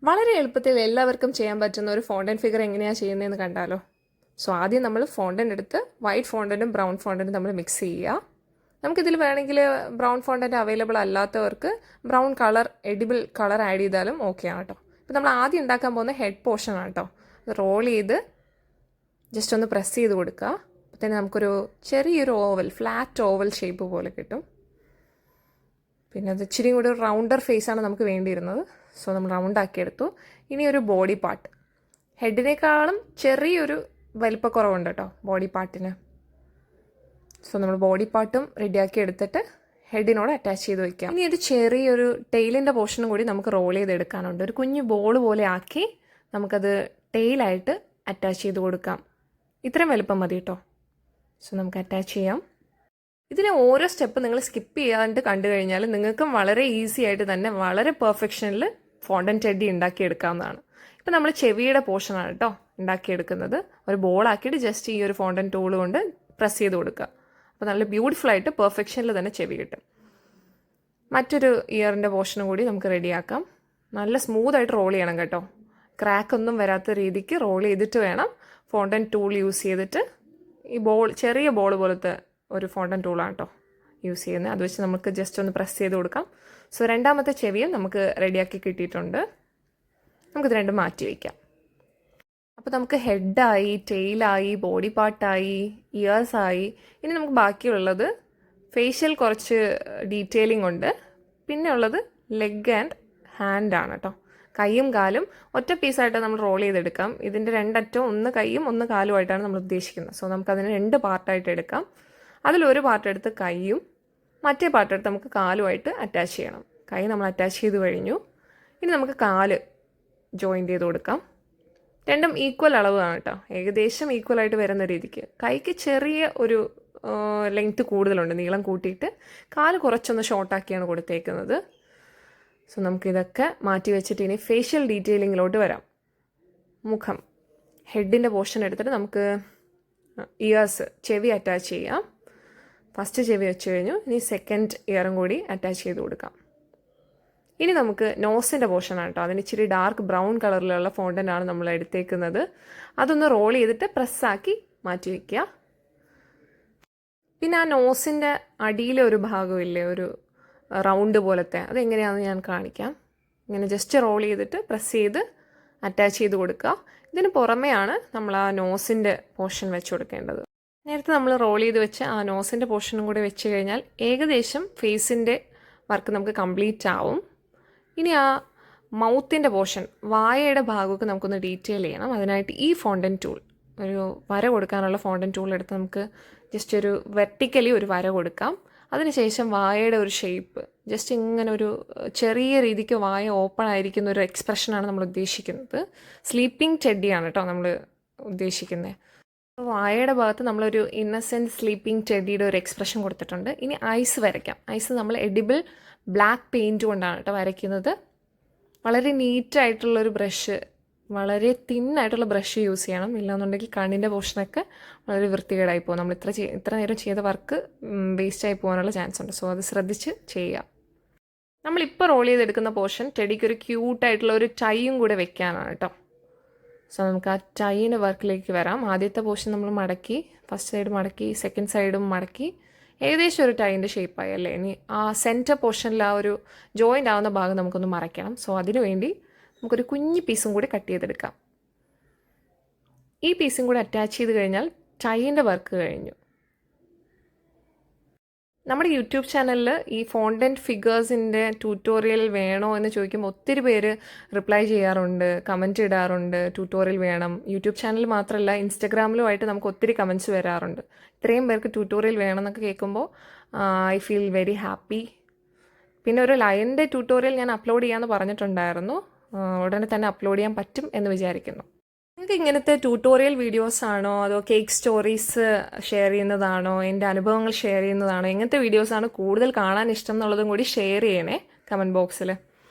വളരെ എളുപ്പത്തിൽ എല്ലാവർക്കും ചെയ്യാൻ പറ്റുന്ന ഒരു ഫോണ്ടന്റ് ഫിഗർ എങ്ങനെയാണ് ചെയ്യുന്നതെന്ന് കണ്ടാലോ. സോ ആദ്യം നമ്മൾ ഫോണ്ടന്റ് എടുത്ത് വൈറ്റ് ഫോണ്ടന്റും ബ്രൗൺ ഫോണ്ടന്റും നമ്മൾ മിക്സ് ചെയ്യുക. നമുക്കിതിൽ വേണമെങ്കിൽ ബ്രൗൺ ഫോണ്ടന്റ് അവൈലബിൾ അല്ലാത്തവർക്ക് brown colour edible colour add ചെയ്താലും ഓക്കെ ആണ് കേട്ടോ. ഇപ്പോൾ നമ്മൾ ആദ്യം ഉണ്ടാക്കാൻ പോകുന്ന ഹെഡ് പോർഷൻ ആണ് കേട്ടോ. റോൾ ചെയ്ത് ജസ്റ്റ് ഒന്ന് പ്രസ് ചെയ്ത് കൊടുക്കുക. അപ്പോൾ തന്നെ നമുക്കൊരു ചെറിയൊരു ഓവൽ, ഫ്ലാറ്റ് ഓവൽ ഷേപ്പ് പോലെ കിട്ടും. പിന്നെ അത് ഇച്ചിരി കൂടി ഒരു റൗണ്ടർ ഫേസാണ് നമുക്ക് വേണ്ടിയിരുന്നത്. സോ നമ്മൾ റൗണ്ട് ആക്കിയെടുത്തു. ഇനി ഒരു ബോഡി പാർട്ട്, ഹെഡിനേക്കാളും ചെറിയൊരു വലിപ്പക്കുറവുണ്ട് കേട്ടോ ബോഡി പാർട്ടിന്. സോ നമ്മൾ ബോഡി പാർട്ടും റെഡിയാക്കി എടുത്തിട്ട് ഹെഡിനോട് അറ്റാച്ച് ചെയ്ത് വയ്ക്കാം. ഇനി ഒരു ചെറിയൊരു ടെയിലിൻ്റെ പോർഷനും കൂടി നമുക്ക് റോൾ ചെയ്തെടുക്കാനുണ്ട്. ഒരു കുഞ്ഞു ബോൾ പോലെ ആക്കി നമുക്കത് ടെയിലായിട്ട് അറ്റാച്ച് ചെയ്ത് കൊടുക്കാം. ഇത്രയും വലുപ്പം മതി കേട്ടോ. സോ നമുക്ക് അറ്റാച്ച് ചെയ്യാം. ഇതിന് ഓരോ സ്റ്റെപ്പ് നിങ്ങൾ സ്കിപ്പ് ചെയ്യാണ്ട് കണ്ടു കഴിഞ്ഞാൽ നിങ്ങൾക്കും വളരെ ഈസി ആയിട്ട് തന്നെ വളരെ പെർഫെക്ഷനിൽ ഫോണ്ടന്റ് ടെഡി ഉണ്ടാക്കിയെടുക്കാവുന്നതാണ്. ഇപ്പം നമ്മൾ ചെവിയുടെ പോർഷനാണ് കേട്ടോ ഉണ്ടാക്കിയെടുക്കുന്നത്. ഒരു ബോളാക്കിയിട്ട് ജസ്റ്റ് ഈ ഒരു ഫോണ്ടന്റ് ടൂൾ കൊണ്ട് പ്രസ് ചെയ്ത് കൊടുക്കുക. അപ്പോൾ നല്ല ബ്യൂട്ടിഫുൾ ആയിട്ട് പെർഫെക്ഷനിൽ തന്നെ ചെവി കിട്ടും. മറ്റൊരു ഇയറിൻ്റെ പോർഷനും കൂടി നമുക്ക് റെഡിയാക്കാം. നല്ല സ്മൂത്തായിട്ട് റോൾ ചെയ്യണം കേട്ടോ. ക്രാക്കൊന്നും വരാത്ത രീതിക്ക് റോൾ ചെയ്തിട്ട് വേണം ഫോണ്ടന്റ് ടൂൾ യൂസ് ചെയ്തിട്ട്. ഈ ചെറിയ ബോൾ പോലത്തെ ഒരു ഫോണ്ടന്റ് ടൂളാണ് കേട്ടോ യൂസ് ചെയ്യുന്നത്. അത് വെച്ച് നമുക്ക് ജസ്റ്റ് ഒന്ന് പ്രസ് ചെയ്ത് കൊടുക്കാം. സോ രണ്ടാമത്തെ ചെവിയും നമുക്ക് റെഡിയാക്കി കിട്ടിയിട്ടുണ്ട്. നമുക്കിത് രണ്ടും മാറ്റി വയ്ക്കാം. അപ്പോൾ നമുക്ക് ഹെഡായി, ടെയിലായി, ബോഡി പാർട്ടായി, ഇയേഴ്സായി. ഇനി നമുക്ക് ബാക്കിയുള്ളത് ഫേഷ്യൽ കുറച്ച് ഡീറ്റെയിലിംഗ് ഉണ്ട്. പിന്നെ ഉള്ളത് ലെഗ് ആൻഡ് ഹാൻഡാണ് കേട്ടോ. കൈയും കാലും ഒറ്റ പീസായിട്ട് നമ്മൾ റോൾ ചെയ്തെടുക്കാം. ഇതിൻ്റെ രണ്ടറ്റവും ഒന്ന് കൈയും ഒന്ന് കാലുമായിട്ടാണ് നമ്മൾ ഉദ്ദേശിക്കുന്നത്. സോ നമുക്കതിന് രണ്ട് പാർട്ടായിട്ട് എടുക്കാം. അതിലൊരു പാർട്ട് എടുത്ത് കൈയും മറ്റേ പാർട്ട് എടുത്ത് നമുക്ക് കാലുമായിട്ട് അറ്റാച്ച് ചെയ്യണം. കൈ നമ്മൾ അറ്റാച്ച് ചെയ്ത് കഴിഞ്ഞു. ഇനി നമുക്ക് കാല് ജോയിൻ്റ് ചെയ്ത് കൊടുക്കാം. രണ്ടും ഈക്വൽ അളവാണ് കേട്ടോ, ഏകദേശം ഈക്വലായിട്ട് വരുന്ന രീതിക്ക്. കൈക്ക് ചെറിയ ഒരു ലെങ്ത്ത് കൂടുതലുണ്ട്, നീളം കൂട്ടിയിട്ട്. കാല് കുറച്ചൊന്ന് ഷോർട്ടാക്കിയാണ് കൊടുത്തേക്കുന്നത്. സോ നമുക്കിതൊക്കെ മാറ്റി വെച്ചിട്ട് ഇനി ഫേഷ്യൽ ഡീറ്റെയിലിങ്ങിലോട്ട് വരാം. മുഖം, ഹെഡിൻ്റെ പോർഷൻ എടുത്തിട്ട് നമുക്ക് ഇയേഴ്സ്, ചെവി അറ്റാച്ച് ചെയ്യാം. ഫസ്റ്റ് ചെവി വെച്ച് കഴിഞ്ഞു. ഇനി സെക്കൻഡ് ഇയറും കൂടി അറ്റാച്ച് ചെയ്ത് കൊടുക്കാം. ഇനി നമുക്ക് നോസിൻ്റെ പോർഷനാണ് കേട്ടോ. അതിന് ഇച്ചിരി ഡാർക്ക് ബ്രൗൺ കളറിലുള്ള ഫോണ്ടൻ്റാണ് നമ്മൾ എടുത്തേക്കുന്നത്. അതൊന്ന് റോൾ ചെയ്തിട്ട് പ്രസ്സാക്കി മാറ്റി വയ്ക്കുക. പിന്നെ ആ നോസിൻ്റെ അടിയിലെ ഒരു ഭാഗമില്ലേ, ഒരു റൗണ്ട് പോലത്തെ, അതെങ്ങനെയാണെന്ന് ഞാൻ കാണിക്കാം. ഇങ്ങനെ ജസ്റ്റ് റോൾ ചെയ്തിട്ട് പ്രസ് ചെയ്ത് അറ്റാച്ച് ചെയ്ത് കൊടുക്കുക. ഇതിന് പുറമെയാണ് നമ്മൾ ആ നോസിൻ്റെ പോർഷൻ വെച്ച് കൊടുക്കേണ്ടത്. നേരത്തെ നമ്മൾ റോൾ ചെയ്ത് വെച്ച് ആ നോസിൻ്റെ പോർഷനും കൂടി വെച്ച് കഴിഞ്ഞാൽ ഏകദേശം ഫേസിൻ്റെ വർക്ക് നമുക്ക് കംപ്ലീറ്റ് ആവും. ഇനി ആ മൗത്തിൻ്റെ പോർഷൻ, വായയുടെ ഭാഗമൊക്കെ നമുക്കൊന്ന് ഡീറ്റെയിൽ ചെയ്യണം. അതിനായിട്ട് ഈ ഫോണ്ടന്റ് ടൂൾ, ഒരു വര കൊടുക്കാനുള്ള ഫോണ്ടന്റ് ടൂൾ എടുത്ത് നമുക്ക് ജസ്റ്റ് ഒരു വെർട്ടിക്കലി ഒരു വര കൊടുക്കാം. അതിനുശേഷം വായയുടെ ഒരു ഷേപ്പ്, ജസ്റ്റ് ഇങ്ങനെ ഒരു ചെറിയ രീതിക്ക് വായ ഓപ്പൺ ആയിരിക്കുന്ന ഒരു എക്സ്പ്രഷനാണ് നമ്മൾ ഉദ്ദേശിക്കുന്നത്. സ്ലീപ്പിംഗ് ടെഡിയാണ് കേട്ടോ നമ്മൾ ഉദ്ദേശിക്കുന്നത്. വായയുടെ ഭാഗത്ത് നമ്മളൊരു ഇന്നസെൻറ്റ് സ്ലീപ്പിംഗ് ടെഡിയുടെ ഒരു എക്സ്പ്രഷൻ കൊടുത്തിട്ടുണ്ട്. ഇനി ഐസ് വരയ്ക്കാം. ഐസ് നമ്മൾ എഡിബിൾ ബ്ലാക്ക് പെയിൻറ്റ് കൊണ്ടാണ് കേട്ടോ വരയ്ക്കുന്നത്. വളരെ നീറ്റായിട്ടുള്ളൊരു ബ്രഷ്, വളരെ തിന്നായിട്ടുള്ള ബ്രഷ് യൂസ് ചെയ്യണം. ഇല്ലാന്നുണ്ടെങ്കിൽ കണ്ണിൻ്റെ പോർഷനൊക്കെ വളരെ വൃത്തികേടായി പോകും. നമ്മൾ ഇത്ര നേരം ചെയ്ത വർക്ക് വേസ്റ്റായി പോകാനുള്ള ചാൻസ് ഉണ്ട്. സോ അത് ശ്രദ്ധിച്ച് ചെയ്യുക. നമ്മളിപ്പോൾ റോൾ ചെയ്തെടുക്കുന്ന പോർഷൻ ടെഡിക്ക് ഒരു ക്യൂട്ടായിട്ടുള്ള ഒരു ടൈയും കൂടെ വെക്കാനാണ് കേട്ടോ. സോ നമുക്ക് ആ ടൈൻ്റെ വർക്കിലേക്ക് വരാം. ആദ്യത്തെ പോർഷൻ നമ്മൾ മടക്കി, ഫസ്റ്റ് സൈഡ് മടക്കി, സെക്കൻഡ് സൈഡും മടക്കി, ഏകദേശം ഒരു ടൈൻ്റെ ഷേപ്പായി അല്ലേ. ഇനി ആ സെൻറ്റർ പോർഷനിൽ ആ ഒരു ജോയിൻ്റ് ആവുന്ന ഭാഗം നമുക്കൊന്ന് മറയ്ക്കണം. സോ അതിനു വേണ്ടി നമുക്കൊരു കുഞ്ഞ് പീസും കൂടി കട്ട് ചെയ്തെടുക്കാം. ഈ പീസും കൂടി അറ്റാച്ച് ചെയ്ത് കഴിഞ്ഞാൽ ടൈൻ്റെ വർക്ക് കഴിഞ്ഞു. നമ്മുടെ യൂട്യൂബ് ചാനലിൽ ഈ ഫോണ്ടന്റ് ഫിഗേഴ്സിൻ്റെ ട്യൂട്ടോറിയൽ വേണോ എന്ന് ചോദിക്കുമ്പോൾ ഒത്തിരി പേര് റിപ്ലൈ ചെയ്യാറുണ്ട്, കമൻറ്റ് ഇടാറുണ്ട്, ട്യൂട്ടോറിയൽ വേണം. യൂട്യൂബ് ചാനൽ മാത്രമല്ല ഇൻസ്റ്റഗ്രാമിലുമായിട്ട് നമുക്ക് ഒത്തിരി കമൻറ്റ്സ് വരാറുണ്ട്. ഇത്രയും പേർക്ക് ട്യൂട്ടോറിയൽ വേണമെന്നൊക്കെ കേൾക്കുമ്പോൾ ഐ ഫീൽ വെരി ഹാപ്പി. പിന്നെ ഒരു ലയൻ്റെ ട്യൂട്ടോറിയൽ ഞാൻ അപ്ലോഡ് ചെയ്യാമെന്ന് പറഞ്ഞിട്ടുണ്ടായിരുന്നു. ഉടനെ തന്നെ അപ്ലോഡ് ചെയ്യാൻ പറ്റും എന്ന് വിചാരിക്കുന്നു. നിങ്ങൾക്ക് ഇങ്ങനത്തെ ട്യൂട്ടോറിയൽ വീഡിയോസ് ആണോ, അതോ കേക്ക് സ്റ്റോറീസ് ഷെയർ ചെയ്യുന്നതാണോ, എൻ്റെ അനുഭവങ്ങൾ ഷെയർ ചെയ്യുന്നതാണോ, എങ്ങനത്തെ വീഡിയോസാണ് കൂടുതൽ കാണാൻ ഇഷ്ടം എന്നുള്ളതും കൂടി ഷെയർ ചെയ്യണേ കമൻറ്റ് ബോക്സിൽ.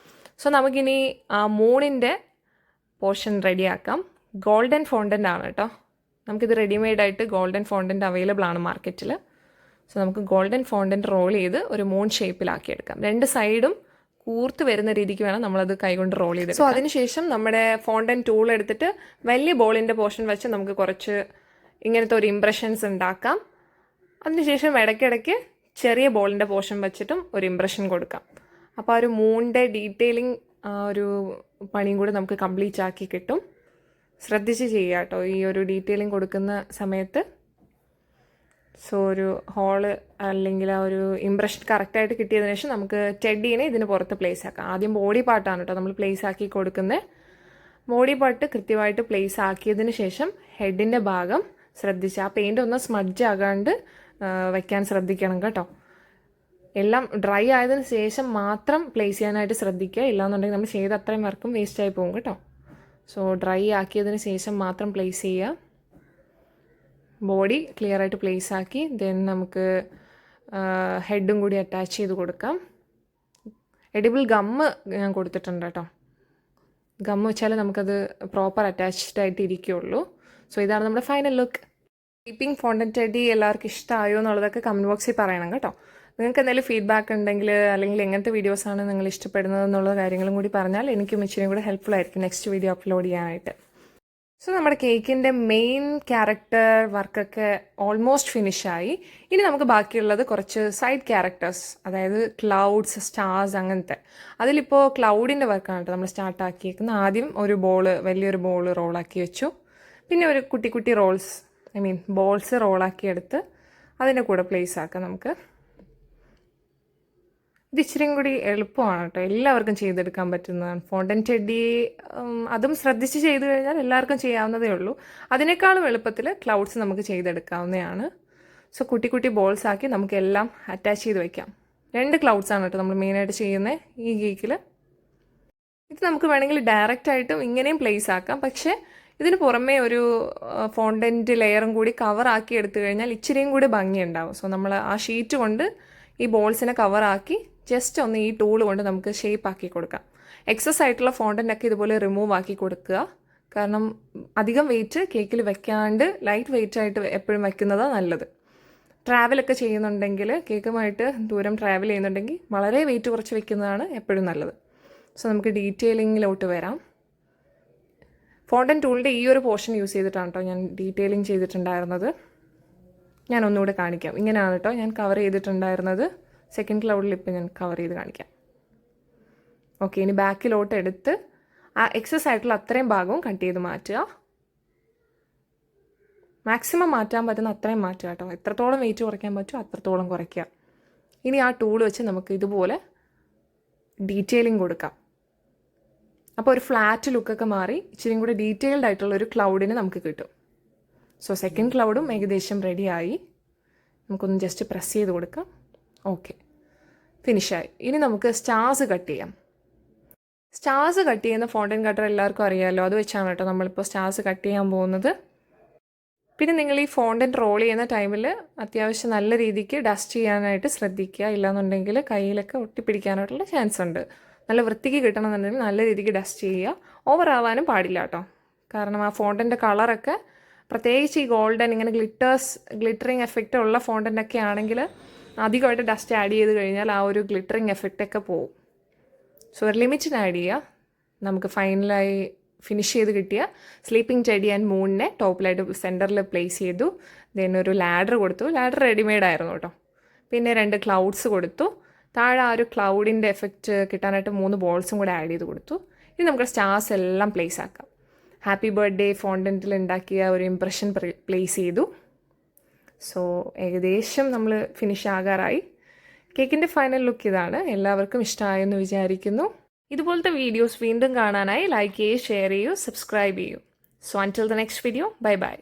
സോ നമുക്കിനി ആ മൂണിൻ്റെ പോർഷൻ റെഡിയാക്കാം. ഗോൾഡൻ ഫോണ്ടൻ്റ് ആണ് കേട്ടോ. നമുക്കിത് റെഡിമെയ്ഡായിട്ട് ഗോൾഡൻ ഫോണ്ടൻ്റ് അവൈലബിൾ ആണ് മാർക്കറ്റിൽ. സോ നമുക്ക് ഗോൾഡൻ ഫോണ്ടൻ്റ് റോൾ ചെയ്ത് ഒരു മൂൺ ഷേപ്പിലാക്കിയെടുക്കാം. രണ്ട് സൈഡും കൂർത്ത് വരുന്ന രീതിക്ക് വേണം നമ്മളത് കൈകൊണ്ട് റോൾ ചെയ്ത്. സോ അതിനുശേഷം നമ്മുടെ ഫോണ്ടൻ ടൂൾ എടുത്തിട്ട് വലിയ ബോളിൻ്റെ പോർഷൻ വെച്ച് നമുക്ക് കുറച്ച് ഇങ്ങനത്തെ ഒരു ഇംപ്രഷൻസ് ഉണ്ടാക്കാം. അതിനുശേഷം ഇടയ്ക്കിടയ്ക്ക് ചെറിയ ബോളിൻ്റെ പോർഷൻ വെച്ചിട്ടും ഒരു ഇംപ്രഷൻ കൊടുക്കാം. അപ്പോൾ ആ ഒരു മൂണിൻ്റെ ഡീറ്റെയിലിംഗ് ഒരു പണിയും കൂടി നമുക്ക് കംപ്ലീറ്റ് ആക്കി കിട്ടും. ശ്രദ്ധിച്ച് ചെയ്യുക കേട്ടോ ഈ ഒരു ഡീറ്റെയിലിംഗ് കൊടുക്കുന്ന സമയത്ത്. സോ ഒരു ഹോള് അല്ലെങ്കിൽ ആ ഒരു ഇംപ്രഷൻ കറക്റ്റായിട്ട് കിട്ടിയതിനു ശേഷം നമുക്ക് ടെഡീനെ ഇതിന് പുറത്ത് പ്ലേസ് ആക്കാം. ആദ്യം ബോഡി പാർട്ടാണ് കേട്ടോ നമ്മൾ പ്ലേസ് ആക്കി കൊടുക്കുന്നത്. ബോഡി പാർട്ട് കൃത്യമായിട്ട് പ്ലേസ് ആക്കിയതിന് ശേഷം ഹെഡിൻ്റെ ഭാഗം ശ്രദ്ധിച്ച് ആ പെയിൻ്റ് ഒന്ന് സ്മഡ്ജ് ആകാണ്ട് വയ്ക്കാൻ ശ്രദ്ധിക്കണം കേട്ടോ. എല്ലാം ഡ്രൈ ആയതിനു ശേഷം മാത്രം പ്ലേസ് ചെയ്യാനായിട്ട് ശ്രദ്ധിക്കുക. ഇല്ലാന്നുണ്ടെങ്കിൽ നമ്മൾ ചെയ്ത അത്രയും വർക്കും വേസ്റ്റായി പോകും കേട്ടോ. സോ ഡ്രൈ ആക്കിയതിന് ശേഷം മാത്രം പ്ലേസ് ചെയ്യുക. ബോഡി ക്ലിയർ ആയിട്ട് പ്ലേസ് ആക്കി ദെൻ നമുക്ക് ഹെഡും കൂടി അറ്റാച്ച് ചെയ്ത് കൊടുക്കാം. എഡിബിൾ ഗമ്മ് ഞാൻ കൊടുത്തിട്ടുണ്ട് കേട്ടോ. ഗമ്മ് വെച്ചാൽ നമുക്കത് പ്രോപ്പർ അറ്റാച്ച്ഡ് ആയിട്ട് ഇരിക്കുകയുള്ളൂ. സോ ഇതാണ് നമ്മുടെ final look. Sleeping fountain teddy എല്ലാവർക്കും ഇഷ്ടമായോ എന്നുള്ളതൊക്കെ കമൻറ്റ് ബോക്സിൽ പറയണം കേട്ടോ. നിങ്ങൾക്ക് എന്തെങ്കിലും ഫീഡ്ബാക്ക് ഉണ്ടെങ്കിൽ അല്ലെങ്കിൽ എങ്ങനത്തെ വീഡിയോസാണ് നിങ്ങൾ ഇഷ്ടപ്പെടുന്നത് എന്നുള്ള കാര്യങ്ങളും കൂടി പറഞ്ഞാൽ എനിക്കും ഇച്ചിരി കൂടെ ഹെൽപ്ഫുൾ ആയിരിക്കും നെക്സ്റ്റ് വീഡിയോ അപ്ലോഡ് ചെയ്യാനായിട്ട്. സോ നമ്മുടെ കേക്കിൻ്റെ മെയിൻ ക്യാരക്ടർ വർക്കൊക്കെ ഓൾമോസ്റ്റ് ഫിനിഷായി. ഇനി നമുക്ക് ബാക്കിയുള്ളത് കുറച്ച് സൈഡ് ക്യാരക്ടേഴ്സ്, അതായത് ക്ലൗഡ്സ്, സ്റ്റാർസ്, അങ്ങനത്തെ. അതിലിപ്പോൾ ക്ലൗഡിൻ്റെ വർക്കാണ് കേട്ടോ നമ്മൾ സ്റ്റാർട്ട് ആക്കിയേക്കുന്നത്. ആദ്യം ഒരു വലിയൊരു ബോള് റോളാക്കി വെച്ചു. പിന്നെ ഒരു കുട്ടി കുട്ടി ബോൾസ് റോളാക്കി എടുത്ത് അതിൻ്റെ കൂടെ പ്ലേസ് ആക്കാം നമുക്ക്. ഇത് ഇച്ചിരിയും കൂടി എളുപ്പമാണ് കേട്ടോ, എല്ലാവർക്കും ചെയ്തെടുക്കാൻ പറ്റുന്നതാണ്. ഫോണ്ടൻ ടെഡി അതും ശ്രദ്ധിച്ച് ചെയ്തു കഴിഞ്ഞാൽ എല്ലാവർക്കും ചെയ്യാവുന്നതേ ഉള്ളൂ. അതിനേക്കാളും എളുപ്പത്തിൽ ക്ലൗഡ്സ് നമുക്ക് ചെയ്തെടുക്കാവുന്നതാണ്. സോ കുട്ടി കുട്ടി ബോൾസ് ആക്കി നമുക്ക് എല്ലാം അറ്റാച്ച് ചെയ്ത് വയ്ക്കാം. 2 ക്ലൗഡ്സാണ് കേട്ടോ നമ്മൾ മെയിനായിട്ട് ചെയ്യുന്നത് ഈ കേക്കിൽ. ഇത് നമുക്ക് വേണമെങ്കിൽ ഡയറക്റ്റായിട്ടും ഇങ്ങനെയും പ്ലേസ് ആക്കാം. പക്ഷേ ഇതിന് പുറമേ ഒരു ഫോണ്ടൻറ്റ് ലെയറും കൂടി കവറാക്കി എടുത്തു കഴിഞ്ഞാൽ ഇച്ചിരിയും കൂടി ഭംഗിയുണ്ടാവും. സോ നമ്മൾ ആ ഷീറ്റ് കൊണ്ട് ഈ ബോൾസിനെ കവറാക്കി ജസ്റ്റ് ഒന്ന് ഈ ടൂൾ കൊണ്ട് നമുക്ക് ഷേപ്പ് ആക്കി കൊടുക്കാം. എക്സസ് ആയിട്ടുള്ള ഫോണ്ടൻ്റൊക്കെ ഇതുപോലെ റിമൂവ് ആക്കി കൊടുക്കുക. കാരണം അധികം വെയിറ്റ് കേക്കിൽ വെക്കാണ്ട് ലൈറ്റ് വെയിറ്റ് ആയിട്ട് എപ്പോഴും വെക്കുന്നതാണ് നല്ലത്. ട്രാവലൊക്കെ ചെയ്യുന്നുണ്ടെങ്കിൽ, കേക്കുമായിട്ട് ദൂരം ട്രാവൽ ചെയ്യുന്നുണ്ടെങ്കിൽ വളരെ വെയിറ്റ് കുറച്ച് വെക്കുന്നതാണ് എപ്പോഴും നല്ലത്. സോ നമുക്ക് ഡീറ്റെയിലിങ്ങിലോട്ട് വരാം. ഫോണ്ടൻ ടൂളിൻ്റെ ഈ ഒരു പോർഷൻ യൂസ് ചെയ്തിട്ടാണ് കേട്ടോ ഞാൻ ഡീറ്റെയിലിംഗ് ചെയ്തിട്ടുണ്ടായിരുന്നത്. ഞാൻ ഒന്നുകൂടെ കാണിക്കാം. ഇങ്ങനെയാണ് കേട്ടോ ഞാൻ കവർ ചെയ്തിട്ടുണ്ടായിരുന്നത്. സെക്കൻഡ് ക്ലൗഡിൽ ഇപ്പോൾ ഞാൻ കവർ ചെയ്ത് കാണിക്കാം. ഓക്കെ, ഇനി ബാക്കിലോട്ട് എടുത്ത് ആ എക്സസ് ആയിട്ടുള്ള അത്രയും ഭാഗവും കട്ട് ചെയ്ത് മാറ്റുക. മാക്സിമം മാറ്റാൻ പറ്റുന്ന അത്രയും മാറ്റുക കേട്ടോ. എത്രത്തോളം വെയിറ്റ് കുറയ്ക്കാൻ പറ്റുമോ അത്രത്തോളം കുറയ്ക്കുക. ഇനി ആ ടൂൾ വെച്ച് നമുക്ക് ഇതുപോലെ ഡീറ്റെയിലിംഗ് കൊടുക്കാം. അപ്പോൾ ഒരു ഫ്ലാറ്റ് ലുക്കൊക്കെ മാറി ഇച്ചിരിയും കൂടി ഡീറ്റെയിൽഡ് ആയിട്ടുള്ള ഒരു ക്ലൗഡിന് നമുക്ക് കിട്ടും. സോ സെക്കൻഡ് ക്ലൗഡും ഏകദേശം റെഡിയായി. നമുക്കൊന്ന് ജസ്റ്റ് പ്രസ് ചെയ്ത് കൊടുക്കാം. ഓക്കെ, ഫിനിഷായി. ഇനി നമുക്ക് സ്റ്റാർസ് കട്ട് ചെയ്യാം. സ്റ്റാർസ് കട്ട് ചെയ്യുന്ന ഫോണ്ടൻ കട്ടർ എല്ലാവർക്കും അറിയാമല്ലോ. അത് വെച്ചാണ് കേട്ടോ നമ്മളിപ്പോൾ സ്റ്റാർസ് കട്ട് ചെയ്യാൻ പോകുന്നത്. പിന്നെ നിങ്ങൾ ഈ ഫോണ്ടൻ റോൾ ചെയ്യുന്ന ടൈമിൽ അത്യാവശ്യം നല്ല രീതിക്ക് ഡസ്റ്റ് ചെയ്യാനായിട്ട് ശ്രദ്ധിക്കുക. ഇല്ലാന്നുണ്ടെങ്കിൽ കയ്യിലൊക്കെ ഒട്ടിപ്പിടിക്കാനായിട്ടുള്ള ചാൻസ് ഉണ്ട്. നല്ല വൃത്തിക്ക് കിട്ടണമെന്നുണ്ടെങ്കിൽ നല്ല രീതിക്ക് ഡസ്റ്റ് ചെയ്യുക. ഓവർ ആവാനും പാടില്ല കേട്ടോ. കാരണം ആ ഫോണ്ടൻ്റെ കളറൊക്കെ, പ്രത്യേകിച്ച് ഈ ഗോൾഡൻ ഇങ്ങനെ ഗ്ലിറ്ററിങ് എഫക്റ്റ് ഉള്ള ഫോണ്ടൻ്റൊക്കെ ആണെങ്കിൽ അധികമായിട്ട് ഡസ്റ്റ് ആഡ് ചെയ്ത് കഴിഞ്ഞാൽ ആ ഒരു ഗ്ലിറ്ററിങ് എഫക്റ്റൊക്കെ പോവും. സോ ഒരു ലിമിറ്റിന് ആഡ് ചെയ്യുക. നമുക്ക് ഫൈനലായി ഫിനിഷ് ചെയ്ത് കിട്ടിയ സ്ലീപ്പിംഗ് ടെഡി ആൻഡ് മൂണിനെ ടോപ്പിലായിട്ട് സെൻറ്ററിൽ പ്ലേസ് ചെയ്തു. ദെൻ ഒരു ലാഡർ കൊടുത്തു. ലാഡർ റെഡിമെയ്ഡ് ആയിരുന്നു കേട്ടോ. പിന്നെ 2 ക്ലൗഡ്സ് കൊടുത്തു. താഴെ ആ ഒരു ക്ലൗഡിൻ്റെ എഫക്റ്റ് കിട്ടാനായിട്ട് 3 ബോൾസും കൂടെ ആഡ് ചെയ്ത് കൊടുത്തു. ഇനി നമുക്ക് സ്റ്റാർസ് എല്ലാം പ്ലേസ് ആക്കാം. ഹാപ്പി ബർത്ത്ഡേ ഫോണ്ടൻറ്റിൽ ഉണ്ടാക്കിയ ഒരു ഇംപ്രഷൻ പ്ലേസ് ചെയ്തു. സോ ഏകദേശം നമ്മൾ ഫിനിഷ് ആകാറായി. കേക്കിൻ്റെ ഫൈനൽ ലുക്ക് ഇതാണ്. എല്ലാവർക്കും ഇഷ്ടമായെന്ന് വിചാരിക്കുന്നു. ഇതുപോലത്തെ വീഡിയോസ് വീണ്ടും കാണാനായി ലൈക്ക് ചെയ്യൂ, ഷെയർ ചെയ്യൂ, സബ്സ്ക്രൈബ് ചെയ്യൂ. So അൻറ്റിൽ the next video, bye bye.